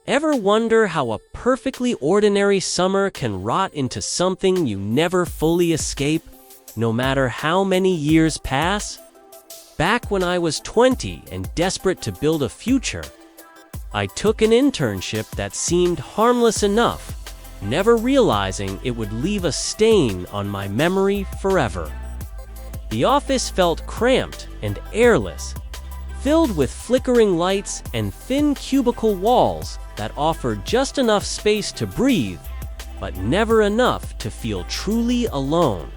Ever wonder how a perfectly ordinary summer can rot into something you never fully escape, no matter how many years pass? Back when I was 20 and desperate to build a future, I took an internship that seemed harmless enough, never realizing it would leave a stain on my memory forever. The office felt cramped and airless, filled with flickering lights and thin cubicle walls that offered just enough space to breathe, but never enough to feel truly alone.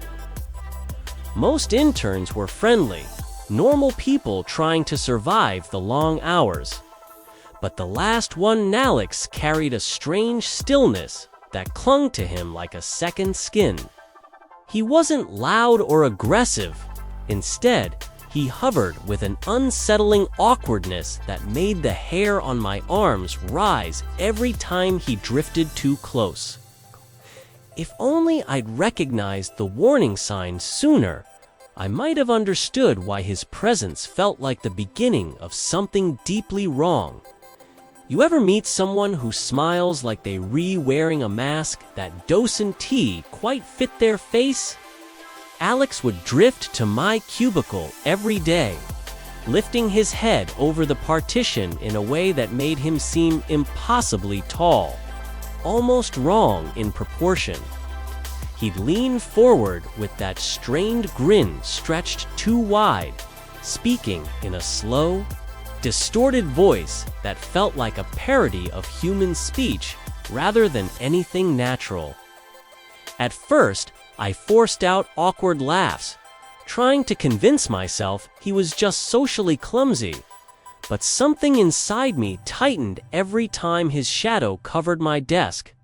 Most interns were friendly, normal people trying to survive the long hours. But the last one, Alex, carried a strange stillness that clung to him like a second skin. He wasn't loud or aggressive. Instead, he hovered with an unsettling awkwardness that made the hair on my arms rise every time he drifted too close. If only I'd recognized the warning signs sooner, I might have understood why his presence felt like the beginning of something deeply wrong. You ever meet someone who smiles like they wearing a mask that docent quite fit their face? Alex would drift to my cubicle every day, lifting his head over the partition in a way that made him seem impossibly tall, almost wrong in proportion. He'd lean forward with that strained grin stretched too wide, speaking in a slow, distorted voice that felt like a parody of human speech rather than anything natural. At first, I forced out awkward laughs, trying to convince myself he was just socially clumsy, but something inside me tightened every time his shadow covered my desk.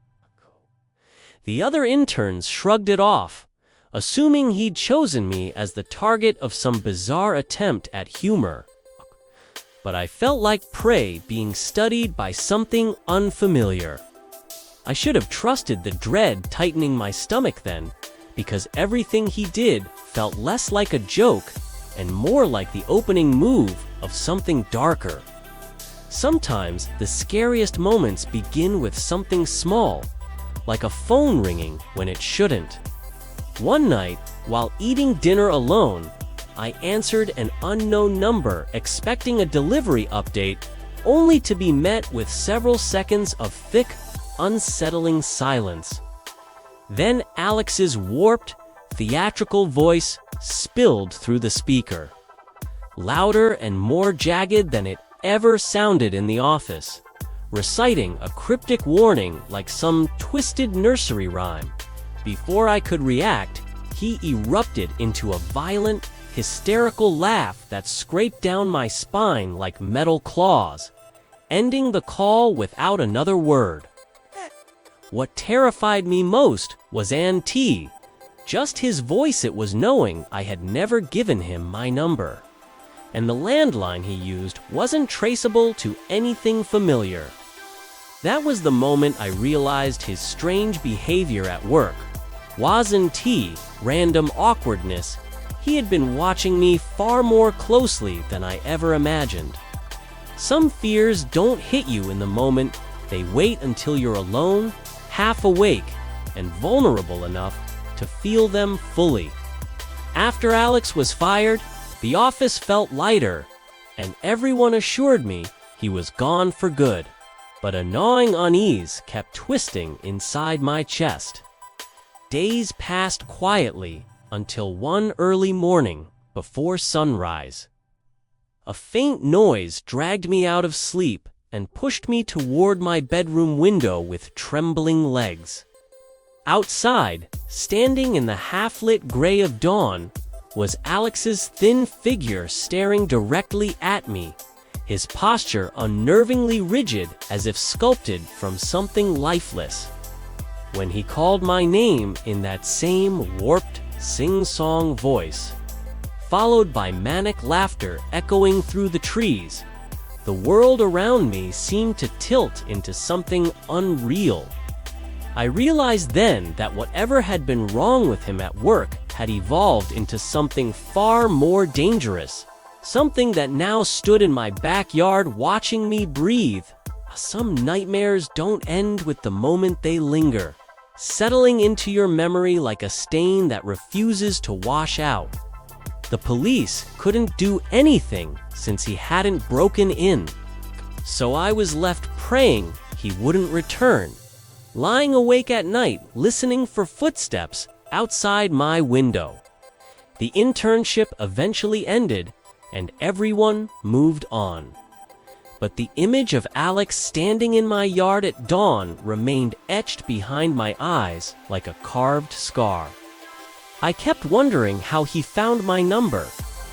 The other interns shrugged it off, assuming he'd chosen me as the target of some bizarre attempt at humor. But I felt like prey being studied by something unfamiliar. I should have trusted the dread tightening my stomach then, because everything he did felt less like a joke and more like the opening move of something darker. Sometimes the scariest moments begin with something small, like a phone ringing when it shouldn't. One night, while eating dinner alone, I answered an unknown number expecting a delivery update, only to be met with several seconds of thick, unsettling silence. Then Alex's warped, theatrical voice spilled through the speaker, louder and more jagged than it ever sounded in the office, reciting a cryptic warning like some twisted nursery rhyme. Before I could react, he erupted into a violent, hysterical laugh that scraped down my spine like metal claws, ending the call without another word. What terrified me most was T. Just his voice, it was knowing I had never given him my number. And the landline he used wasn't traceable to anything familiar. That was the moment I realized his strange behavior at work wasn't random awkwardness. He had been watching me far more closely than I ever imagined. Some fears don't hit you in the moment. They wait until you're alone, half awake, and vulnerable enough to feel them fully. After Alex was fired, the office felt lighter, and everyone assured me he was gone for good. But a gnawing unease kept twisting inside my chest. Days passed quietly until one early morning before sunrise. A faint noise dragged me out of sleep and pushed me toward my bedroom window with trembling legs. Outside, standing in the half-lit gray of dawn, was Alex's thin figure staring directly at me, his posture unnervingly rigid as if sculpted from something lifeless. When he called my name in that same warped, sing-song voice, followed by manic laughter echoing through the trees, the world around me seemed to tilt into something unreal. I realized then that whatever had been wrong with him at work had evolved into something far more dangerous, something that now stood in my backyard watching me breathe. Some nightmares don't end with the moment they linger, settling into your memory like a stain that refuses to wash out. The police couldn't do anything since he hadn't broken in, so I was left praying he wouldn't return, lying awake at night listening for footsteps outside my window. The internship eventually ended and everyone moved on. But the image of Alex standing in my yard at dawn remained etched behind my eyes like a carved scar. I kept wondering how he found my number,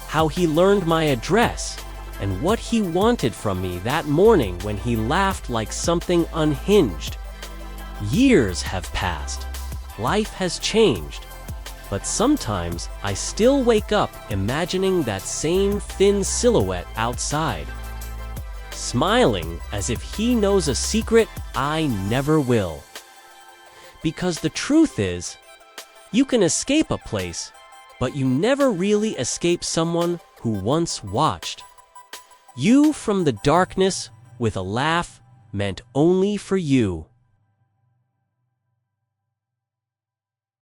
how he learned my address, and what he wanted from me that morning when he laughed like something unhinged. Years have passed. Life has changed. But sometimes I still wake up imagining that same thin silhouette outside, smiling as if he knows a secret I never will. Because the truth is, you can escape a place, but you never really escape someone who once watched you from the darkness with a laugh meant only for you.